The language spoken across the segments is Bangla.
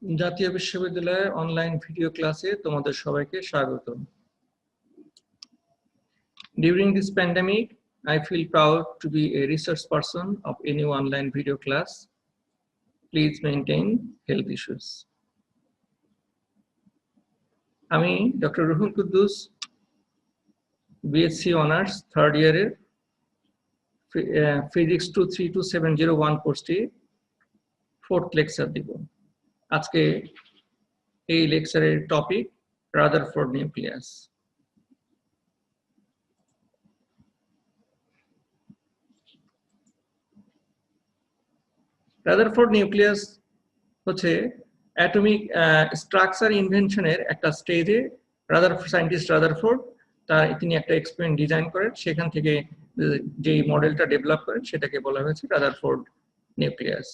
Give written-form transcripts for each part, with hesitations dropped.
জাতীয় বিশ্ববিদ্যালয়ের অনলাইন ভিডিও ক্লাসে তোমাদের সবাইকে স্বাগতম। During this pandemic, I feel proud to be a research person of any online video class. Please maintain health issues. আমি doctor Ruhul Quddus, BSc honours third ইয়ারের ফিজিক্স 232701 কোর্সটি ফোর্থ লেকচার দিব। আজকে এই লেকচারের topic Rutherford nucleus. Rutherford nucleus হচ্ছে অ্যাটমিক স্ট্রাকচার ইনভেনশনের একটা স্টেজে সায়েন্টিস্ট রাদারফোর্ড তিনি একটা এক্সপেরিমেন্ট ডিজাইন করেন, সেখান থেকে যে মডেলটা ডেভেলপ করেন সেটাকে বলা হয়েছে রাদারফোর্ড নিউক্লিয়াস।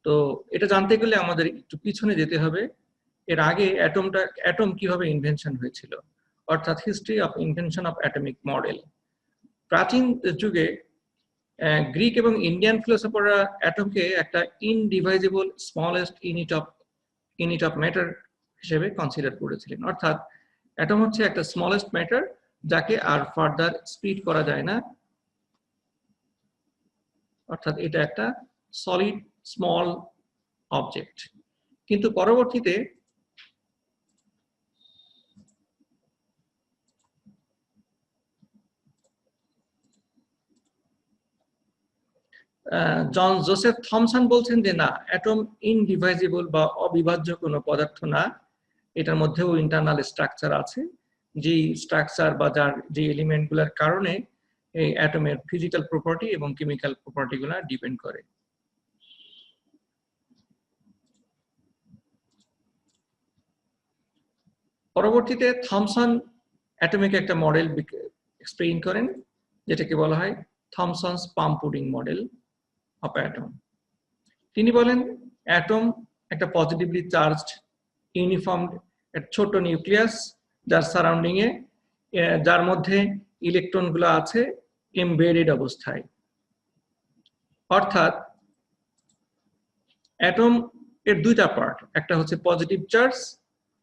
তো এটা জানতে গেলে আমাদের একটু পিছনে যেতে হবে। এর আগে অ্যাটম কিভাবে ইনভেনশন হয়েছিল, অর্থাৎ history of invention of atomic model. প্রাচীন যুগে গ্রিক এবং ইন্ডিয়ান ফিলোসফাররা অ্যাটমকে একটা ইনডিভাইজেবল স্মলেস্ট ইউনিট অফ ম্যাটার হিসেবে কনসিডার করেছিলেন, অর্থাৎ অ্যাটম হচ্ছে একটা স্মলেস্ট ম্যাটার যাকে আর ফার্দার স্প্লিট করা যায় না, অর্থাৎ এটা একটা সলিড স্মল অবজেক্ট। কিন্তু পরবর্তীতে জন জোসেফ থমসন বলছেন যে না, অ্যাটম ইনডিভাইজেবল বা অবিভাজ্য কোনো পদার্থ না, এটার মধ্যেও ইন্টারনাল স্ট্রাকচার আছে, যে স্ট্রাকচার বা যার যে এলিমেন্টগুলোর কারণে এই অ্যাটমের ফিজিক্যাল প্রপার্টি এবং কেমিক্যাল প্রপার্টিগুলো ডিপেন্ড করে। পরবর্তীতে থমসন অ্যাটমিক একটা মডেল এক্সপ্লেইন করেন, যেটাকে বলা হয় থমসনস পাম পুডিং মডেল অফ অ্যাটম। তিনি বলেন অ্যাটম একটা পজিটিভলি চার্জড ইউনিফর্ম ছোট নিউক্লিয়াস, যার সারাউন্ডিং এ যার মধ্যে ইলেকট্রনগুলো আছে এমবেডেড অবস্থায়, অর্থাৎ অ্যাটম এর দুইটা পার্ট, একটা হচ্ছে পজিটিভ চার্জ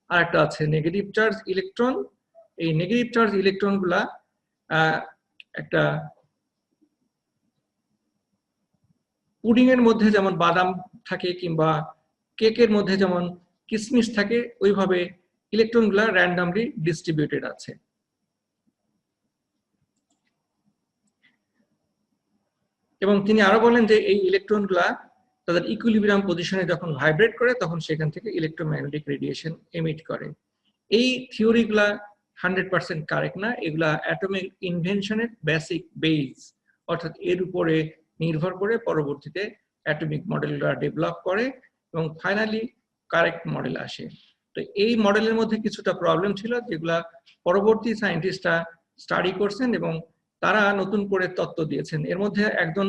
আর একটা আছে নেগেটিভ চার্জ ইলেকট্রন। এই নেগেটিভ চার্জ ইলেকট্রনগুলা একটা পুডিং এর মধ্যে যেমন বাদাম থাকে কিংবা কেকের মধ্যে যেমন কিশমিশ থাকে, ওইভাবে ইলেকট্রনগুলা র্যান্ডমলি ডিস্ট্রিবিউটেড আছে। এবং তিনি আরো বলেন যে এই ইলেকট্রনগুলা তাদের ইকুইলিব্রিয়াম পজিশনে যখন ভাইব্রেট করে তখন সেখান থেকে ইলেকট্রোম্যাগনেটিক রেডিয়েশন এমিট করে। এই থিওরিগুলা 100% কারেক্ট না, এগুলা অ্যাটমিক ইনভেনশনের বেসিক বেস, অর্থাৎ এর উপরে নির্ভর করে পরবর্তীতে অ্যাটমিক মডেলগুলা ডেভেলপ করে এবং ফাইনালি কারেক্ট মডেল আসে। তো এই মডেলের মধ্যে কিছুটা প্রবলেম ছিল, যেগুলা পরবর্তী সায়েন্টিস্টরা স্টাডি করছেন এবং তারা নতুন করে তত্ত্ব দিয়েছেন। এর মধ্যে একজন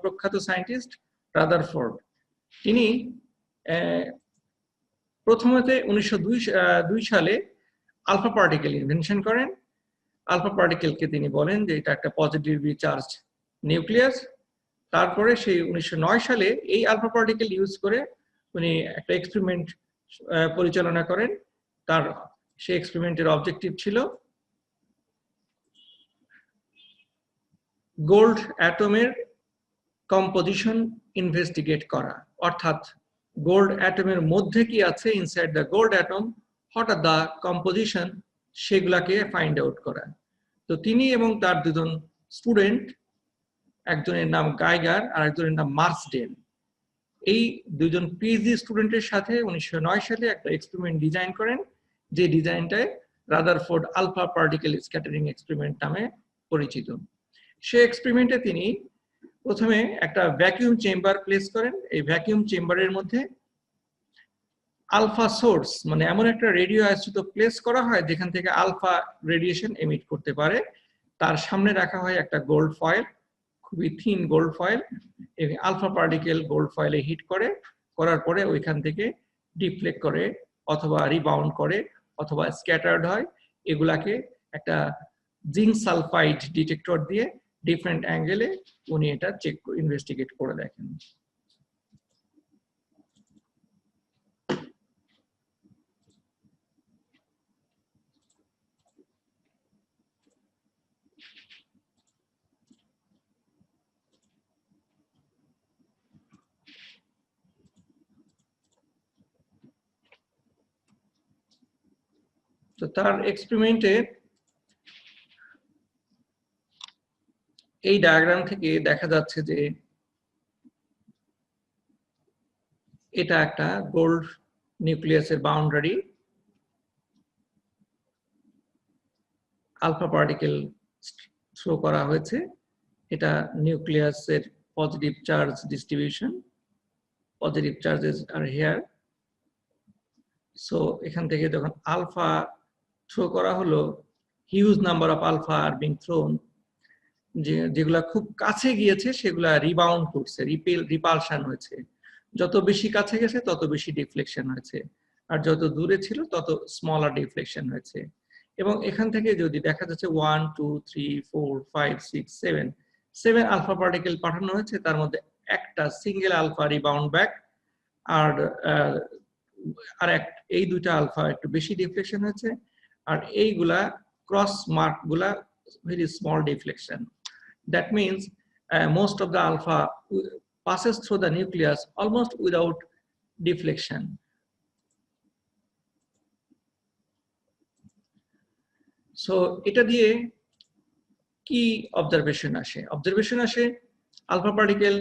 প্রখ্যাত সায়েন্টিস্ট রাদারফোর্ড, তিনি প্রথমত 1902 সালে আলফা পার্টিকেল ইনভেনশন করেন। আলফা পার্টিকেলকে তিনি বলেন যে এটা একটা পজিটিভলি চার্জড নিউক্লিয়াস। তারপরে সেই 1909 সালে এই আলফা পার্টিকেল ইউজ করে উনি একটা এক্সপেরিমেন্ট পরিচালনা করেন। তার সেই এক্সপেরিমেন্টের অবজেক্টিভ ছিল গোল্ড অ্যাটমের কম্পোজিশন ইনভেস্টিগেট করা, অর্থাৎ গোল্ড অ্যাটমের মধ্যে কি আছে, inside the gold atom what are the composition, সেগুলাকে ফাইন্ড আউট করা। তো তিনি এবং তার দুজন স্টুডেন্ট, একজনের নাম গাইগার আর একজনের নাম মার্সডেল, এই দুজন পিএইচডি স্টুডেন্টের সাথে 1909 সালে একটা এক্সপেরিমেন্ট ডিজাইন করেন, যে ডিজাইনটায় Rutherford alpha particle scattering experiment নামে পরিচিত। সে এক্সপেরিমেন্টে তিনি প্রথমে একটা ভ্যাকুয়াম চেম্বার প্লেস করেন। এই ভ্যাকুয়াম চেম্বারের মধ্যে আলফা সোর্স মানে এমন একটা রেডিও আইসোটোপ প্লেস করা হয় যেখান থেকে আলফা রেডিয়েশন এমিট করতে পারে। তার সামনে রাখা হয় একটা গোল্ড ফয়েল, খুবই থিন গোল্ড ফয়েল, এবং আলফা পার্টিকেল গোল্ড ফয়েলে হিট করার পরে ওইখান থেকে ডিফ্লেক্ট করে অথবা রিবাউন্ড করে অথবা স্ক্যাটার্ড হয়। এগুলাকে একটা জিঙ্ক সালফাইড ডিটেক্টর দিয়ে ডিফারেন্ট অ্যাঙ্গেলে উনি এটা ইনভেস্টিগেট করে দেখেন। তো তার এক্সপেরিমেন্টে এই ডায়াগ্রাম থেকে দেখা যাচ্ছে যে এটা একটা গোল্ড নিউক্লিয়াসের বাউন্ডারি, আলফা পার্টিকেল থ্রো করা হয়েছে, এটা নিউক্লিয়াসের positive charge distribution, positive charges are here. So এখান থেকে যখন আলফা থ্রো করা হলো, huge number of alpha are being thrown, যেগুলা খুব কাছে গিয়েছে সেগুলা রিবাউন্ড করছে, রিপালশন হয়েছে। যত বেশি কাছে গেছে তত বেশি ডিফ্লেকশন হয়েছে, আর যত দূরে ছিল তত স্মলার ডিফ্লেকশন হয়েছে। এবং এখান থেকে যদি দেখা যাচ্ছে 1 2 3 4 5 6 7 7 আলফা পার্টিকেল পাঠানো হয়েছে, তার মধ্যে একটা সিঙ্গেল আলফা রিবাউন্ড ব্যাক, আর এই দুইটা আলফা একটু বেশি ডিফ্লেকশন হয়েছে, আর এইগুলা ক্রস মার্ক গুলা very small deflection. That means most of the alpha passes through the nucleus almost without deflection. So এটা দিয়ে কি অবজারভেশন আসে? অবজারভেশন আসে alpha particle,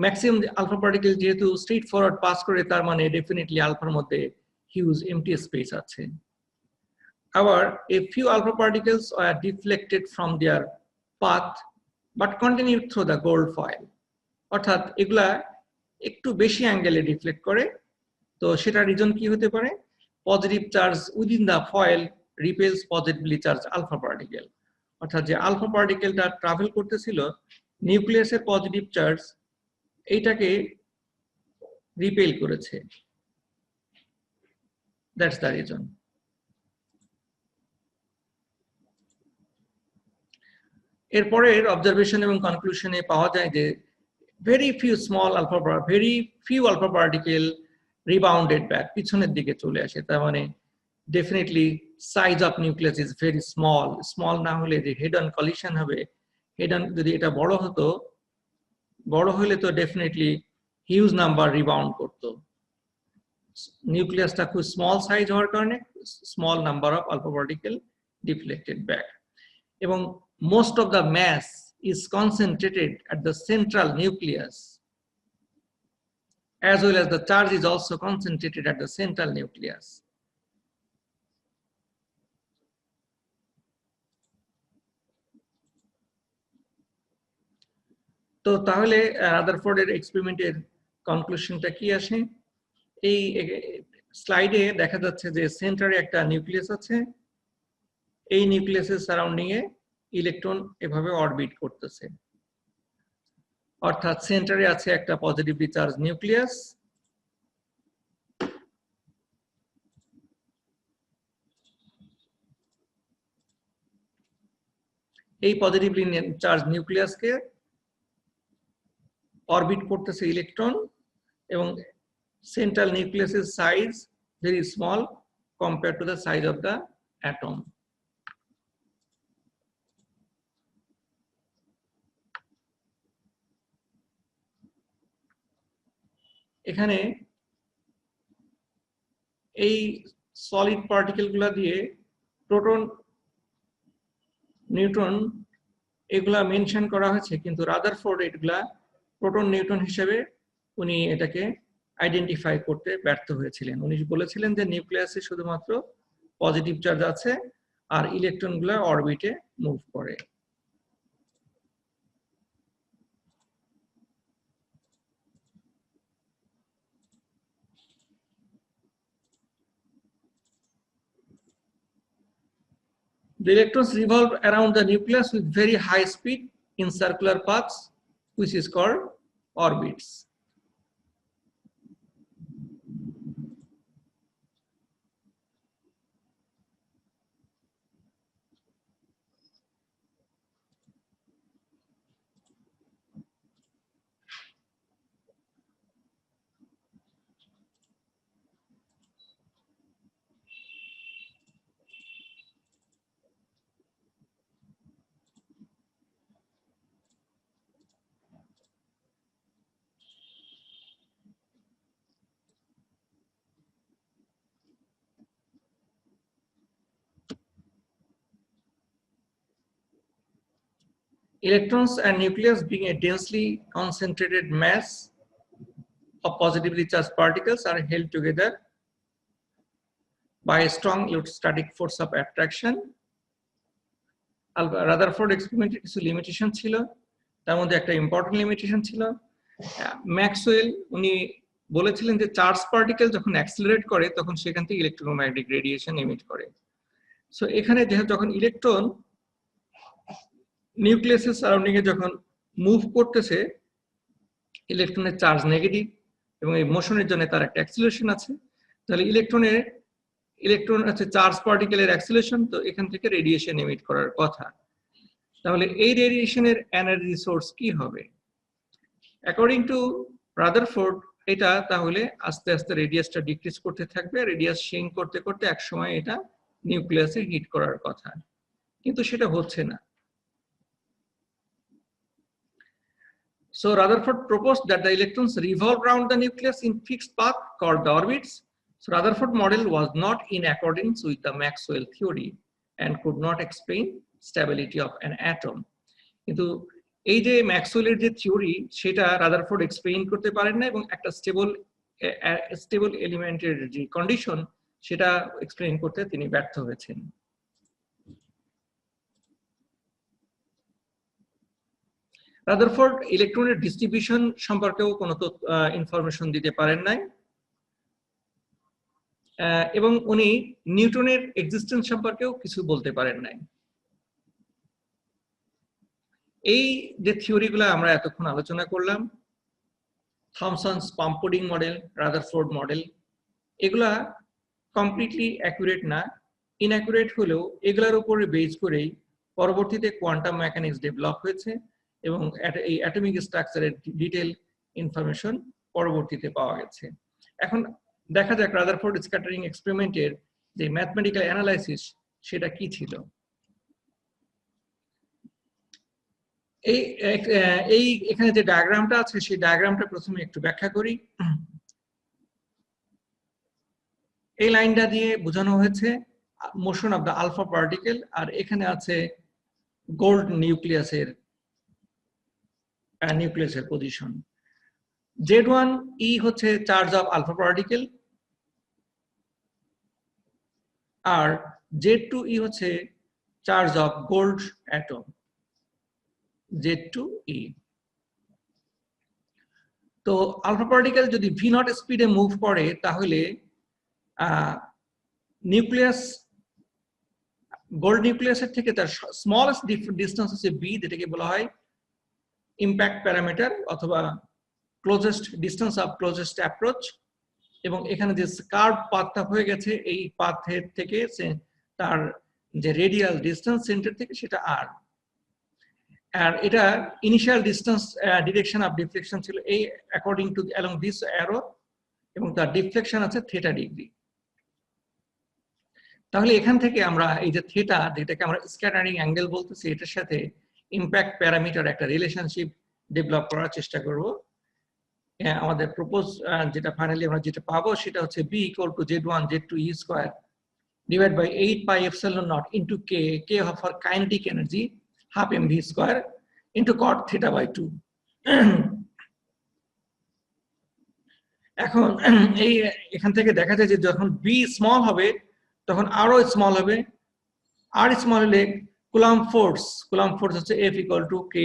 maximum alpha particle যেহেতু স্ট্রেট ফরওয়ার্ড পাস করে, তার মানে ডেফিনেটলি আলফার মধ্যে হিউজ এমটি স্পেস আছে। আবার a few alpha particles are deflected from their path but continue through the gold foil, অর্থাৎ এগুলা একটু বেশি অ্যাঙ্গেলে ডিফ্লেক্ট করে। তো সেটা রিজন কি হতে পারে? Positive charge within the foil repels positively charge alpha particle, অর্থাৎ যে আলফা পার্টিকেলটা ট্রাভেল করতেছিল, নিউক্লিয়াসের পজিটিভ চার্জ এইটাকে রিপেল করেছে। That's the reason. এরপরের অবজারভেশন এবং কনক্লুশনে পাওয়া যায় যে very few alpha particle rebounded back, পিছনের দিকে চলে আসে। তার মানে definitely size of nucleus is very small না হলে যে head on collision হবে, head on যদি এটা বড় হলে তো definitely huge number rebound করতো। নিউক্লিয়াসটা খুব স্মল সাইজ হওয়ার কারণে small number of alpha particle deflected back, এবং most of the mass is concentrated at the central nucleus, as well as the charge is also concentrated at the central nucleus. তো তাহলে রাদারফোর্ডের এক্সপেরিমেন্টের কনক্লুশনটা কি আসে? এই স্লাইডে দেখা যাচ্ছে যে সেন্টারে একটা নিউক্লিয়াস আছে, এই নিউক্লিয়াসের সারাউন্ডিং এ ইলেকট্রন এভাবে অরবিট করতেছে, অর্থাৎ সেন্টারে আছে একটা পজিটিভলি চার্জ নিউক্লিয়াস, এই পজিটিভলি চার্জ নিউক্লিয়াসকে অরবিট করতেছে ইলেকট্রন, এবং সেন্ট্রাল নিউক্লিয়াসের size very small compare to the size of the atom. এখানে এই সলিড পার্টিকেল গুলা দিয়ে প্রোটন, নিউট্রন এগুলা মেনশন করা হয়েছে, কিন্তু রাদারফোর্ড এগুলা প্রোটন নিউট্রন হিসেবে উনি এটাকে আইডেন্টিফাই করতে ব্যর্থ হয়েছিলেন। উনি বলেছিলেন যে নিউক্লিয়াসে শুধুমাত্র পজিটিভ চার্জ আছে আর ইলেকট্রন গুলা অরবিটে মুভ করে। The electrons revolve around the nucleus with very high speed in circular paths, which is called orbits. Electrons and nucleus being a densely concentrated mass of positively charged particles are held together by a strong electrostatic force of attraction. Rutherford এক্সপেরিমেন্টের কিছু লিমিটেশন ছিল, তার মধ্যে একটা ইম্পর্টেন্ট লিমিটেশন ছিল ম্যাক্সওয়েল উনি বলেছিলেন যে চার্জ পার্টিকেল যখন অ্যাক্সিলারেট করে তখন সেখান থেকে ইলেকট্রোম্যাগনেটিক রেডিয়েশন এমিট করে। সো এখানে যখন ইলেকট্রন নিউক্লিয়াসের সারাউন্ডিং এ যখন মুভ করতেছে, ইলেকট্রনের চার্জ নেগেটিভ এবং এই মোশনের জন্য তার একটা অ্যাক্সিলারেশন আছে, তাহলে ইলেকট্রন আছে চার্জ পার্টিকেলের অ্যাক্সিলারেশন, তো এখান থেকে রেডিয়েশন এমিট করার কথা। তাহলে এই রেডিয়েশনের এনার্জি সোর্স কি হবে? অ্যাকর্ডিং টু রাদারফোর্ড এটা তাহলে আস্তে আস্তে রেডিয়াসটা ডিক্রিজ করতে থাকবে, রেডিয়াস শিঙ্ক করতে করতে একসময় এটা নিউক্লিয়াসে হিট করার কথা, কিন্তু সেটা হচ্ছে না। So Rutherford proposed that the electrons revolve around the nucleus in fixed path called the orbits. So Rutherford model was not in accordance with the Maxwell theory and could not explain stability of an atom. কিন্তু এই যে ম্যাক্সওয়েলের যে থিওরি সেটা রাদারফোর্ড এক্সপ্লেইন করতে পারেন না, এবং একটা স্টেবল এলিমেন্টের যে কন্ডিশন সেটা এক্সপ্লেইন করতে তিনি ব্যর্থ হয়েছেন। রাদারফোর্ড ইলেকট্রনের ডিস্ট্রিবিউশন সম্পর্কেও কোনো ইনফরমেশন দিতে পারেন নাই, এবং উনি নিউটনের এক্সিস্টেন্স সম্পর্কেও কিছু বলতে পারেন নাই। এই যে থিওরিগুলো আমরা এতক্ষণ আলোচনা করলাম, থমসনস পাম্প পুডিং মডেল, রাদারফোর্ড মডেল, এগুলা কমপ্লিটলি অ্যাকুরেট না, ইনঅ্যাকুরেট হলেও এগুলার উপরে বেস করেই পরবর্তীতে কোয়ান্টাম মেকানিক্স ডেভেলপ হয়েছে এবং এই অ্যাটমিক স্ট্রাকচারের ডিটেল ইনফরমেশন পরবর্তীতে পাওয়া গেছে। এখন দেখা যাক রাদারফোর্ড স্ক্যাটারিং এক্সপেরিমেন্টের যে ম্যাথমেটিক্যাল অ্যানালাইসিস সেটা কি ছিল। এখানে যে ডায়াগ্রামটা আছে সেই ডায়াগ্রামটা প্রথমে একটু ব্যাখ্যা করি। এই লাইনটা দিয়ে বোঝানো হয়েছে motion of the alpha particle, আর এখানে আছে গোল্ড নিউক্লিয়াসের পজিশন। Z1e হচ্ছে চার্জ অফ আলফা পার্টিকেল, আর Z2e হচ্ছে charge of gold atom, Z2e। তো আলফা পার্টিকেল যদি v0 স্পিডে মুভ করে তাহলে নিউক্লিয়াস গোল্ড নিউক্লিয়াসের থেকে তার স্মলেস্ট ডিস্টেন্স হচ্ছে b, যেটাকে বলা হয় ইম্প্যাক্ট প্যারামিটার অথবা closest distance of closest approach. এবং এখানে যে কার্ভ পাথটা হয়ে গেছে এই পাথের থেকে তার যে রেডিয়াল ডিস্টেন্স সেন্টার থেকে সেটা r, আর এটা initial distance direction of deflection ছিল এই according to along this arrow, এবং তার ডিফ্লেকশন আছে থিটা ডিগ্রি। তাহলে এখান থেকে আমরা এই যে থিটা, যেটাকে আমরা স্ক্যাটারিং অ্যাঙ্গেল বলতেছি, এটার সাথে ইম্প্যাক্ট প্যারামিটার একটা রিলেশনশিপ ডেভেলপ করার চেষ্টা করব। আমাদের প্রপোজ যেটা ফাইনালি আমরা যেটা পাবো সেটা হচ্ছে b = Z1 Z2e square divide by 8 pi epsilon naught into k for kinetic energy half mv square into cot theta by 2। এখন এখান থেকে দেখা যায় যে যখন b স্মল হবে তখন আরো স্মল হবে, r স্মল হলে কুলাম্ব ফোর্স হচ্ছে F = k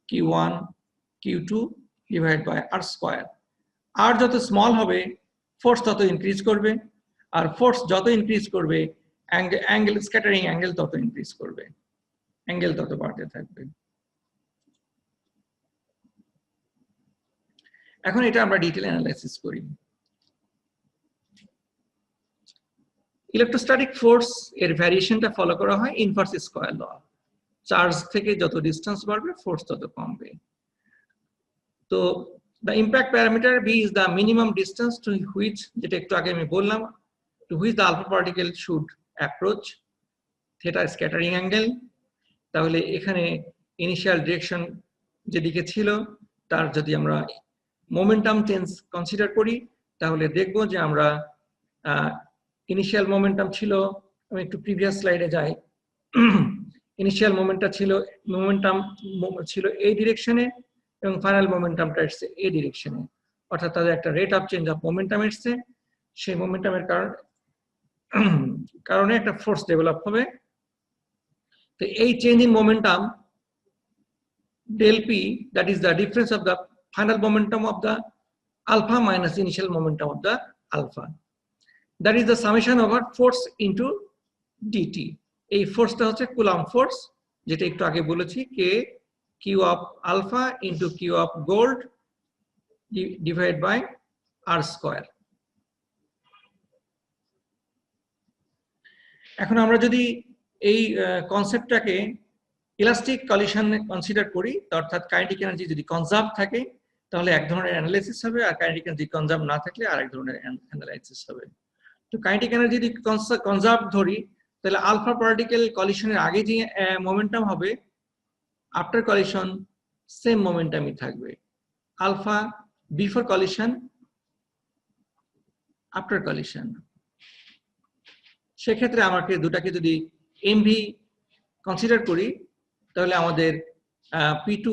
q1 q2 divide by r square. r যত স্মল হবে ফোর্স তত ইনক্রিজ করবে, আর ফোর্স যত ইনক্রিজ করবে অ্যাঙ্গেল স্ক্যাটারিং অ্যাঙ্গেল তত ইনক্রিজ করবে, অ্যাঙ্গেল তত বাড়তে থাকবে। এখন এটা আমরা ডিটেইল অ্যানালাইসিস করি। ইলেকট্রোস্ট্যাটিক ফোর্স এর ভ্যারিয়েশনটা ফলো করা হয় ইনভার্স স্কয়ার ল। চার্জ থেকে যত ডিসটেন্স বাড়বে ফোর্স তত কমবে। তো the impact parameter b is the minimum distance to which, যেটা একটু আগে আমি বললাম, to which the alpha particle should approach theta scattering angle। তাহলে এখানে ইনিশিয়াল ডিরেকশন যেদিকে ছিল তার যদি আমরা মোমেন্টাম চেঞ্জ কনসিডার করি তাহলে দেখব যে আমরা ইনিশিয়াল মোমেন্টাম ছিল, আমি একটু প্রিভিয়াস স্লাইডে যাই, ইনিশিয়াল মোমেন্টাম ছিল এই ডিরেকশনে এবং ফাইনাল মোমেন্টামটা এসছে এই ডিরেকশনে, অর্থাৎ তাদের একটা rate of change of momentum এসছে। সেই মোমেন্টামের কারণে একটা ফোর্স ডেভেলপ হবে। তো এই change in momentum del p, that is the difference of the final momentum of the alpha minus initial momentum of the alpha, that is the summation over force into dt. এই ফোর্সটা হচ্ছে কুলাম ফোর্স, যেটা একটু আগে বলেছি, k q of alpha into q of gold divided by r square. এখন আমরা যদি এই কনসেপ্টটাকে ইলাস্টিক কলিশন কনসিডার করি, অর্থাৎ কাইনেটিক এনার্জি যদি কনজার্ভ থাকে তাহলে এক ধরনের অ্যানালাইসিস হবে, আর কাইনেটিক এনার্জি কনজার্ভ না থাকলে আরেক ধরনের অ্যানালাইসিস হবে। তো কাইনেটিক এনার্জি যদি কনজার্ভ ধরি তাহলে আলফা পার্টিকেল কলিশনের আগে যে মোমেন্টাম হবে, আফটার কলিশন সেম মোমেন্টামই থাকবে। Alpha before collision, after collision. সেক্ষেত্রে আমাকে দুটাকে যদি এমভি কনসিডার করি তাহলে আমাদের P2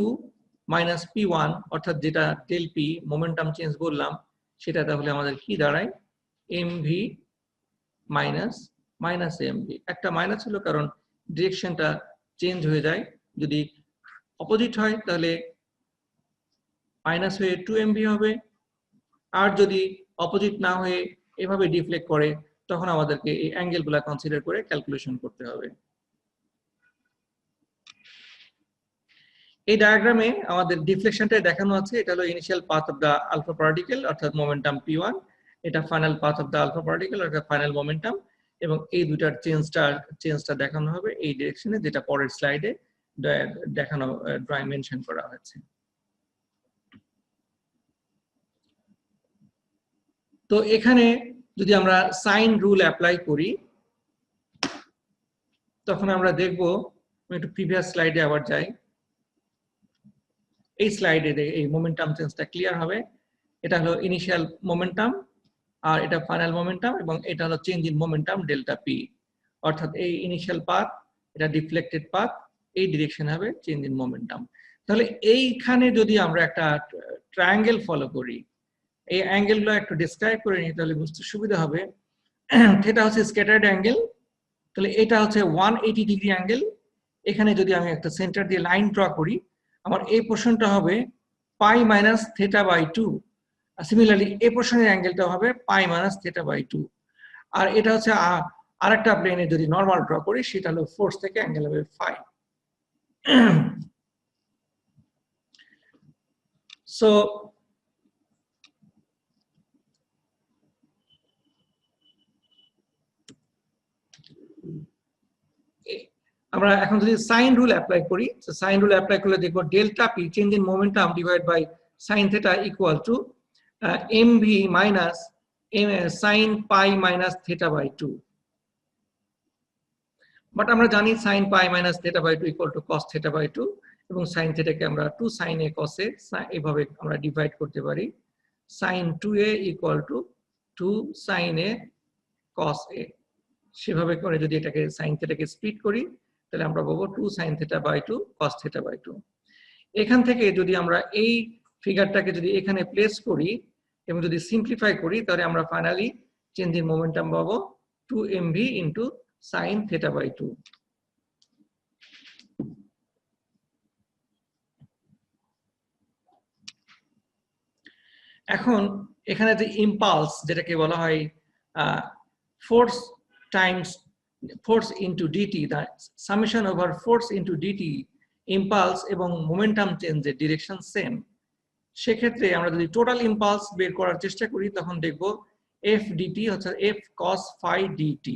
মাইনাস P1 অর্থাৎ যেটা ডেল পি মোমেন্টাম চেঞ্জ বললাম, সেটা তাহলে আমাদের কি দাঁড়ায়, এমভি মাইনাস মাইনাস এমভি। একটা মাইনাস হলো কারণ ডিরেকশনটা চেঞ্জ হয়ে যায়, যদি অপোজিট হয় তাহলে মাইনাস হয়ে 2mv হবে, আর যদি অপোজিট না হয়ে এভাবে ডিফ্লেক্ট করে তখন আমাদেরকে এই অ্যাঙ্গেলগুলো কনসিডার করে ক্যালকুলেশন করতে হবে। এই ডায়াগ্রামে আমাদের ডিফ্লেকশনটা দেখানো আছে। এটা হলো initial path of the alpha particle অর্থাৎ মোমেন্টাম p1, এটা final path of the alpha particle অর্থাৎ ফাইনাল মোমেন্টাম, এবং এই দুটার চেঞ্জটা দেখানো হবে এই ডিরেকশনে, যেটা পরের স্লাইডে দেখানো ড্রয়িং মেনশন করা হয়েছে। তো এখানে যদি আমরা সাইন রুল অ্যাপ্লাই করি তখন আমরা দেখব, আমি একটু প্রিভিয়াস স্লাইডে আবার যাই, এই স্লাইডে এই মোমেন্টাম চেঞ্জটা ক্লিয়ার হবে। এটা হলো ইনিশিয়াল মোমেন্টাম আর এটা ফাইনাল মোমেন্টাম, এবং এটা হলো change in momentum delta P, অর্থাৎ এই ইনিশিয়াল পাথ, এটা ডিফ্লেক্টেড পাথ, এই ডিরেকশন হবে চেঞ্জ ইন মোমেন্টাম। তাহলে এইখানে যদি আমরা একটা ট্রায়াঙ্গেল ফলো করি, এই অ্যাঙ্গেলগুলো একটু ডেসক্রাইব করে নিই তাহলে বুঝতে সুবিধা হবে। এটা হচ্ছে স্ক্যাটার্ড অ্যাঙ্গেল, তাহলে এটা হচ্ছে 180 ডিগ্রি অ্যাঙ্গেল। এখানে যদি আমি একটা সেন্টার দিয়ে লাইন ড্র করি, আমার এই পোর্শনটা হবে পাই মাইনাস থেটা বাই 2, সিমিলারলি এই পোর্শনের অ্যাঙ্গেলটা হবে পাই মাইনাস থেটা বাই 2। আর এটা হচ্ছে আরেকটা প্লেনে যদি নরমাল ড্র করি, সেটা হলো ফোর্স থেকে অ্যাঙ্গেল হবে ফাই। সো আমরা এখন যদি সাইন রুল অ্যাপ্লাই করি, সাইন রুল অ্যাপ্লাই করলে দেখবো delta P change in momentum divide by sine theta equal to MV minus sine pi minus theta by 2। But আমরা জানি sine pi minus theta by 2 equal to cos theta by 2, এবং সাইন থেটাকে আমরা 2 সাইন এ কস এ এভাবে আমরা ডিভাইড করতে পারি। Sine 2a equal to 2 sine a cos a, সেভাবে করে যদি এটাকে সাইন থেটাকে স্প্লিট করি তাহলে আমরা পাবো 2 sin θ বাই 2 cos θ বাই 2। এখান থেকে যদি আমরা এই ফিগারটাকে যদি এখানে প্লেস করি এবং যদি সিম্পলিফাই করি তাহলে আমরা ফাইনালি চেঞ্জ ইন মোমেন্টাম পাবো 2mv ইনটু sin θ বাই 2। এখন এখানে যে ইম্পালস, যেটাকে বলা হয় force Times force into dt, the summation over force into dt, impulse এবং momentum change এর direction same। সেক্ষেত্রে আমরা যদি টোটাল ইম্পালস বের করার চেষ্টা করি তখন দেখব f dt হচ্ছে f cos phi dt।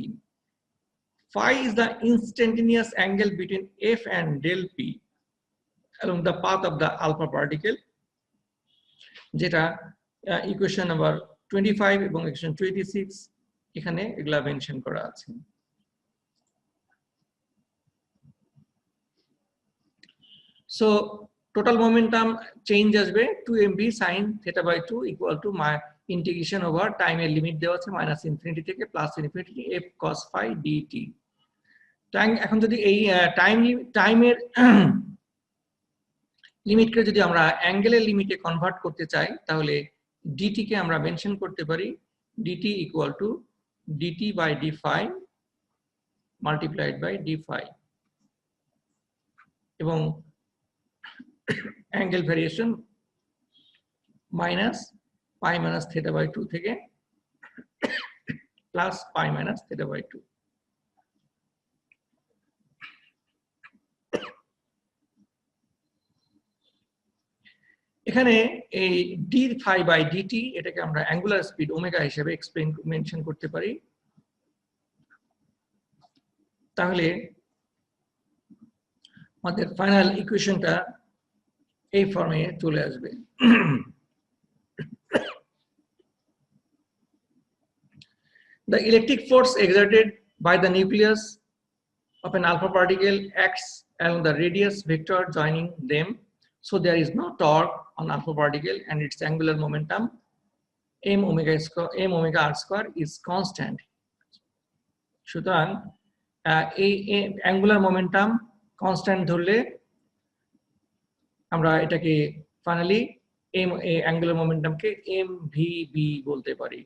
phi is the instantaneous angle between f and del p along the path of the alpha particle, যেটা ইকুয়েশন নাম্বার 25 এবং ইকুয়েশন 26 এখানে এগুলা মেনশন করা আছে। So total momentum change আসবে 2mv sin θ by 2 equal to my integration over time এর লিমিট দেওয়া আছে -∞ থেকে +∞ f cos phi dt। এখন যদি এই টাইমের লিমিটকে যদি আমরা অ্যাঙ্গেলের লিমিটে কনভার্ট করতে চাই তাহলে dt কে আমরা মেনশন করতে পারি dt equal to dt by d phi multiplied by d phi এবং angle variation minus pi minus theta by 2 থেকে plus pi minus theta by 2। এখানে এই d phi বাই dt এটাকে আমরা অ্যাঙ্গুলার স্পিড ওমেগা হিসেবে মেনশন করতে পারি। তাহলে আমাদের ফাইনাল ইকুয়েশনটা এই ফর্মে চলে আসবে। The electric force exerted by the nucleus of an alpha particle acts along the radius vector joining them, so there is no torque on alpha particle and its angular momentum m omega r square is constant. সুতরাং এই অ্যাঙ্গুলার মোমেন্টাম কনস্ট্যান্ট ধরলে আমরা এটাকে ফাইনালি অ্যাঙ্গুলার মোমেন্টামকে mvb বলতে পারি।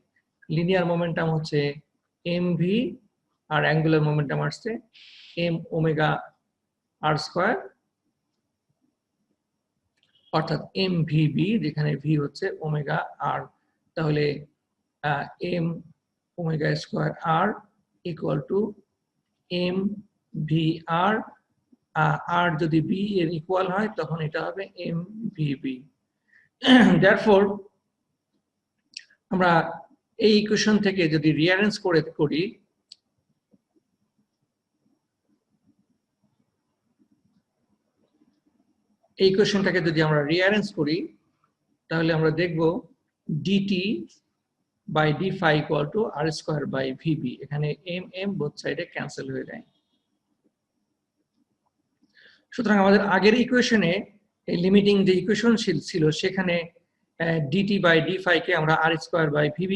লিনিয়ার মোমেন্টাম হচ্ছে mv আর অ্যাঙ্গুলার মোমেন্টাম আসছে m ওমেগা r স্কয়ার অর্থাৎ mvb, যেখানে v হচ্ছে ওমেগা r। তাহলে m omega square r equal to mvr, r যদি b এর ইকুয়াল হয় তখন এটা হবে mvb। therefore আমরা এই ইকুয়েশন থেকে যদি রিঅ্যারেঞ্জ করি এই ইকুয়েশনটাকে যদি আমরা রিঅ্যারেঞ্জ করি তাহলে আমরা দেখব dt by d phi equal to r square by vb। এখানে m বোথ সাইডে ক্যান্সেল হয়ে যায়। সুতরাং আমাদের আগের ইকুয়েশনে এই লিমিটিং যে ইকুয়েশন ছিল সেখানে dt বাই d phi কে আমরা r square by vb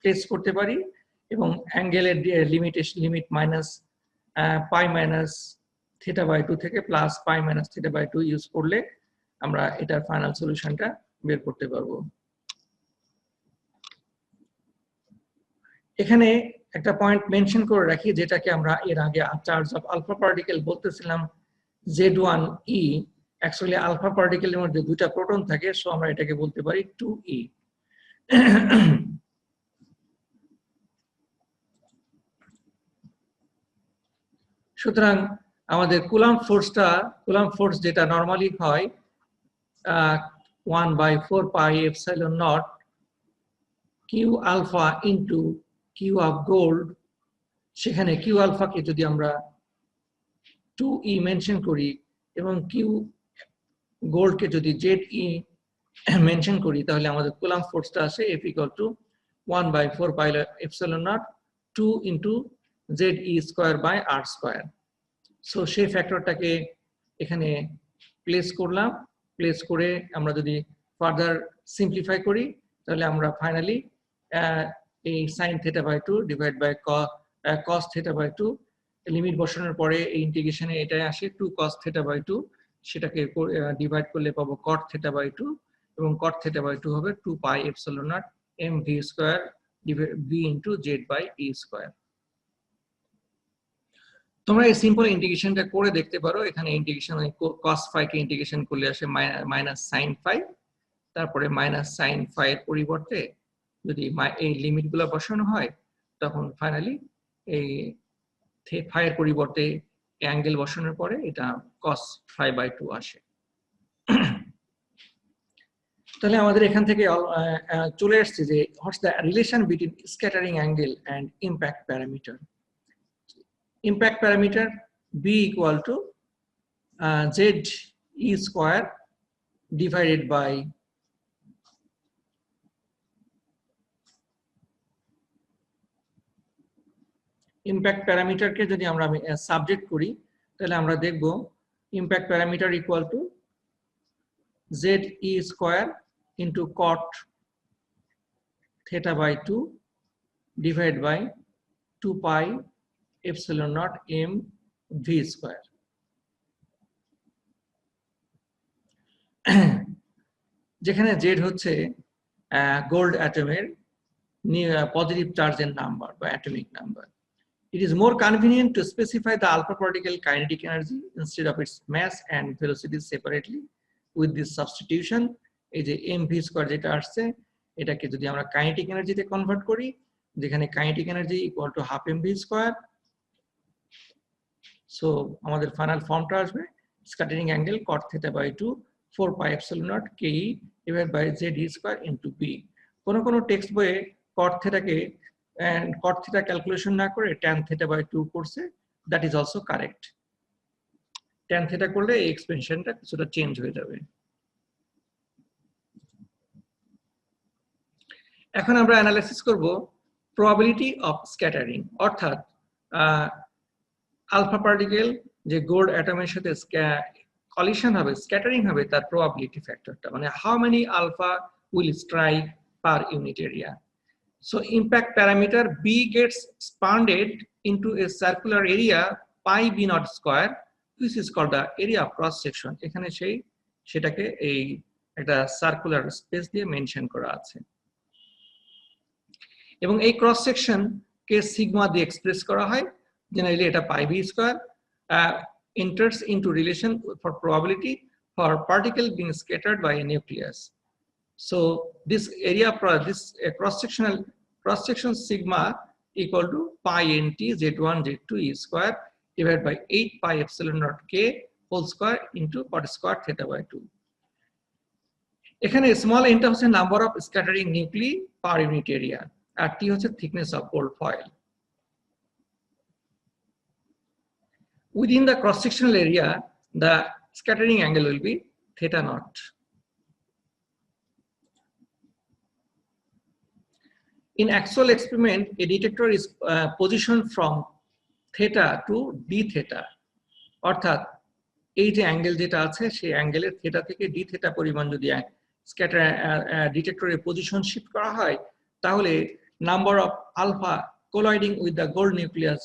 place করতে পারি এবং অ্যাঙ্গেলের limit minus pi minus theta by 2 থেকে plus pi minus theta by 2 use করলে আমরা এটার ফাইনাল সলিউশনটা বের করতে পারবো। এখানে একটা পয়েন্ট মেনশন করে রাখি যেটাকে আমরা এর আগে চার্জ অফ আলফা পার্টিকেল বলতেছিলাম Z1e। অ্যাকচুয়ালি আলফা পার্টিকেলের মধ্যে দুইটা প্রোটন থাকে, সো আমরা এটাকে বলতে পারি 2e। সুতরাং আমাদের কুলাম্ব ফোর্স যেটা নরমালি হয় 1/4 pi epsilon naught Q alpha into Q of gold. সেখানে কিউ আলফাকে যদি আমরা 2e মেনশন করি এবং কিউ গোল্ডকে যদি ZE মেনশন করি তাহলে আমাদের কুলাম্ব ফোর্সটা আসে F equal to 1/4 pi epsilon naught 2 into ZE square by r square. So সেই ফ্যাক্টরটাকে এখানে প্লেস করলাম। প্লেস করে আমরা যদি ফার্দার সিম্পলিফাই করি তাহলে আমরা ফাইনালি এই sin theta by 2 divide by cos theta by 2 limit বসানোর পরে এই ইন্টিগ্রেশনে এটাই আসে 2 cos থিটা বাই 2, সেটাকে ডিভাইড করলে পাবো cot থিটা বাই 2 এবং cot থিটা বাই 2 হবে 2 pi epsilon naught mv square v into z by e square. তোমরা এই সিম্পল ইন্টিগ্রেশনটা করে দেখতে পারো। এখানে ইন্টিগ্রেশন cos phi কে ইন্টিগ্রেশন করলে আসে মাইনাস sin phi, তারপরে মাইনাস sin phi এর পরিবর্তে যদি এই লিমিটগুলো বসানো হয় তখন ফাইনালি এই phi এর পরিবর্তে অ্যাঙ্গেল বসানোর পরে এটা cos phi বাই 2 আসে। তাহলে আমাদের এখান থেকে চলে আসছে যে what's the relation between scattering angle and impact parameter. Impact parameter B equal to ZE square divided by impact parameter কে যদি আমরা সাবজেক্ট করি তাহলে আমরা দেখব impact parameter equal to ZE square into cot theta by 2 divided by 2 pi epsilon naught m V square. যেখানে জেড হচ্ছে গোল্ড অ্যাটমের পজিটিভ চার্জের নাম্বার বা atomic number. It is more convenient to specify the alpha particle kinetic energy instead of its mass and velocity separately. With this substitution, এই যে mv স্কয়ার যেটা আসছে এটাকে যদি আমরা কাইনেটিক এনার্জিতে কনভার্ট করি, যেখানে kinetic energy equal to half mv square, so আমাদের ফাইনাল ফর্মটা আসবে scattering angle cot theta by 2 4 pi epsilon naught ke divided by z e square into b। কোন টেক্সট বইয়ে cot theta কে cot theta ক্যালকুলেশন না করে tan theta by 2 করছে, that is also correct। tan theta করলে এই এক্সপ্রেশনটা কিছুটা চেঞ্জ হয়ে যাবে। এখন আমরা অ্যানালাইসিস করব প্রবাবিলিটি অফ স্ক্যাটারিং, অর্থাৎ আলফা পার্টিকেল যে গোল্ড অ্যাটমের সাথে কলিশন হবে, স্ক্যাটারিং হবে, তার প্রবাবিলিটি ফ্যাক্টরটা, মানে how many alpha will strike per unit area. So impact parameter B gets expanded into a circular area pi b naught square, which is called the area of cross section। এখানে সেটাকে এই একটা সার্কুলার স্পেস দিয়ে মেনশন করা আছে, এবং এই ক্রস সেকশন কে সিগমা দিয়ে এক্সপ্রেস করা হয়। জেনারেলি এটা pi b square enters into relation for probability for particle being scattered by a nucleus। So this area, this cross section sigma equal to pi nt z1 z2 e square divided by 8 pi epsilon naught k whole square into cot square theta by 2। এখানে স্মল n হচ্ছে number of scattering nuclei per unit area, আর টি হচ্ছে thickness of gold foil. Within the cross sectional area, the scattering angle will be theta naught। In actual experiment, a detector is positioned from theta to d theta, অর্থাৎ এই যে অ্যাঙ্গেল যেটা আছে সেই অ্যাঙ্গেলের থিটা থেকে d theta পরিমাণ যদি স্ক্যাটার ডিটেক্টরের পজিশন শিফট করা হয়, তাহলে number of alpha colliding with the gold nucleus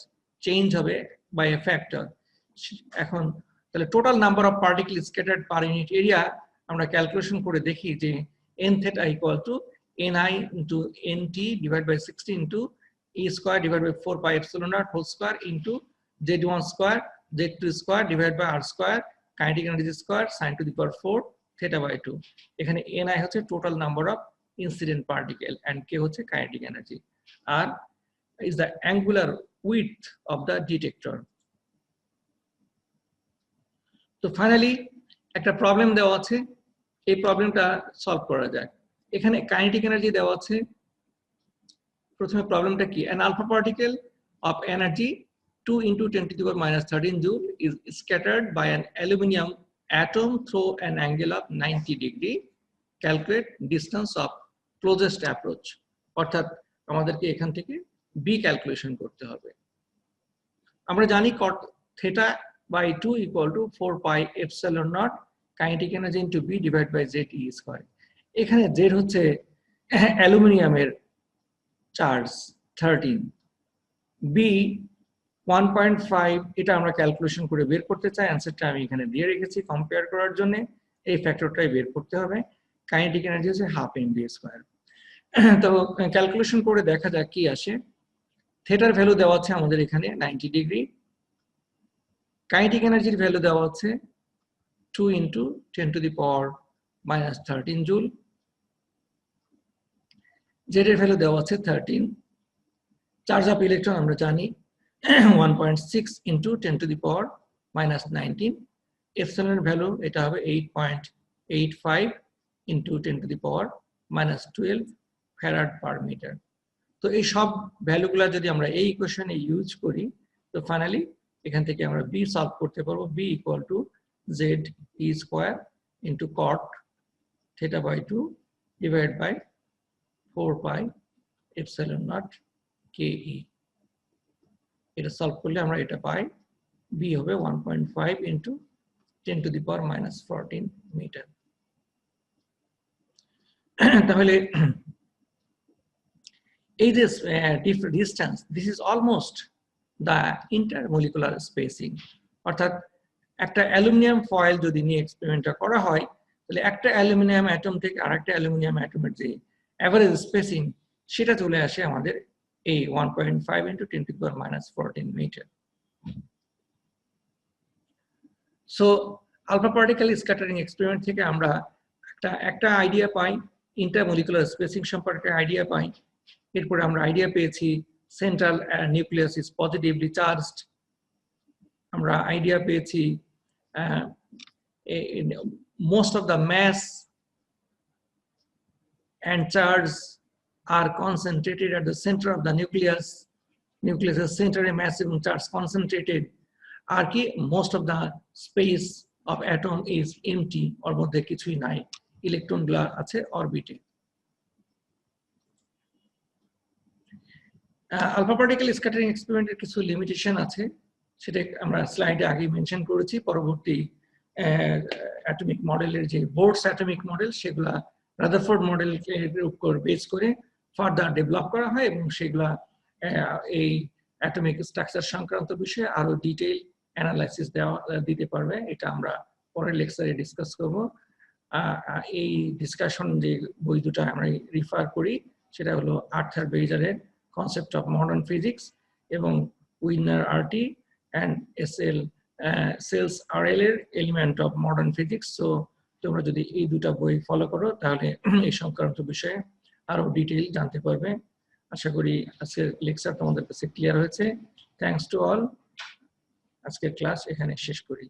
change হবে বাই এ ফ্যাক্টর। এখন তাহলে total number of particle scattered per unit area আমরা ক্যালকুলেশন করে দেখি যে n theta equal to ni into nt divided by 60 into e square divided by 4 pi epsilon naught whole square into z1 square z2 square divided by r square kinetic energy square sin to the power 4 theta by 2। এখানে ni হচ্ছে total number of incident particle and k হচ্ছে কাইনেটিক এনার্জি, আর is the angular width of the detector। তো ফাইনালি একটা প্রবলেম দেওয়া আছে, এই প্রবলেমটা সলভ করা যায়। এখানে কাইনেটিক এনার্জি দেওয়া আছে। প্রথমে প্রবলেমটা কি, an alpha particle of energy 2 into 10 to the power minus 13 joule is scattered by an aluminum atom through an angle of 90 degree, calculate distance of closest approach। অর্থাৎ আমাদেরকে এখান থেকে b ক্যালকুলেশন করতে হবে। আমরা জানি cot theta by 2 equal to 4 pi epsilon naught kinetic energy into b divided by z e square। এখানে z হচ্ছে অ্যালুমিনিয়ামের চার্জ 13, b 1.5, এটা আমরা ক্যালকুলেশন করে বের করতে চাই। অ্যানসারটা আমি এখানে দিয়ে রেখেছি কম্পেয়ার করার জন্য, এই ফ্যাক্টরটাই বের করতে হবে। কাইনেটিক এনার্জি হচ্ছে হাফ mv স্কয়ার। তো ক্যালকুলেশন করে দেখা যাক কি আসে। থিটার ভ্যালু দেওয়া আছে আমাদের এখানে 90 ডিগ্রি, কাইনেটিক এনার্জির ভ্যালু দেওয়া আছে 2 into 10 to the power minus 13 joule, Z এর ভ্যালু দেওয়া আছে 13, চার্জ অফ ইলেকট্রন আমরা জানি 1.6 into 10 to the power minus 19, এপসিলনের value এটা হবে 8.85 into 10 to the power minus 12 farad per metre. তো এই সব ভ্যালুগুলা যদি আমরা এই ইকুয়েশনে ইউজ করি, তো ফাইনালি এখান থেকে আমরা b সলভ করতে পারবো। b equal to z e square into cot theta by 2 divided by 4 pi epsilon naught ke। এটা সলভ করলে আমরা এটা পাই, b হবে 1.5 into 10 to the power minus 14 metre. তাহলে এই যে distance, this is almost the intermolecular spacing. অর্থাৎ একটা অ্যালুমিনিয়াম ফয়েল যদি নিয়ে এক্সপেরিমেন্টটা করা হয়, তাহলে একটা অ্যালুমিনিয়াম অ্যাটম থেকে আরেকটা অ্যালুমিনিয়াম অ্যাটমের যে অ্যাভারেজ স্পেসিং সেটা চলে আসে আমাদের এই 1.5 × 10⁻⁻14 metre. So alpha particle scattering experiment থেকে আমরা একটা আইডিয়া পাই, ইন্টারমলিকুলার স্পেসিং সম্পর্কে আইডিয়া পাই। এরপরে আমরা আইডিয়া পেয়েছি central nucleus is positively charged. আমরা আইডিয়া পেয়েছি most of the mass and charge are concentrated at the center of the nucleus. Nucleus center a massive charge concentrated. আর কি most of the space of atom is empty, ওর মধ্যে কিছুই নাই, ইলেকট্রনগুলো আছে অরবিটে। আলফা পার্টিকেল স্ক্যাটারিং এক্সপেরিমেন্টের কিছু লিমিটেশন আছে, সেটা আমরা স্লাইডে আগে মেনশন করেছি। পরবর্তী অ্যাটমিক মডেলের যে বোর্ডস অ্যাটমিক মডেল, সেগুলা রাদারফোর্ড মডেলের উপর বেস করে ফার্দার ডেভেলপ করা হয় এবং সেগুলা এই অ্যাটমিক স্ট্রাকচার সংক্রান্ত বিষয়ে আরো ডিটেইল অ্যানালাইসিস দিতে পারবে। এটা আমরা পরের লেকচারে ডিসকাস করব। এই ডিসকাশন যে বই দুটো আমরা রিফার করি সেটা হলো আর্থার বেইজারের কনসেপ্ট অফ মডার্ন ফিজিক্স এবং Weidner RT and Sells RL এর element of modern physics. So তোমরা যদি এই দুটো বই ফলো করো তাহলে এই সংক্রান্ত বিষয়ে আরো ডিটেইল জানতে পারবে। আশা করি আজকের লেকচার তোমাদের কাছে ক্লিয়ার হয়েছে। Thanks to all. আজকের ক্লাস এখানে শেষ করি।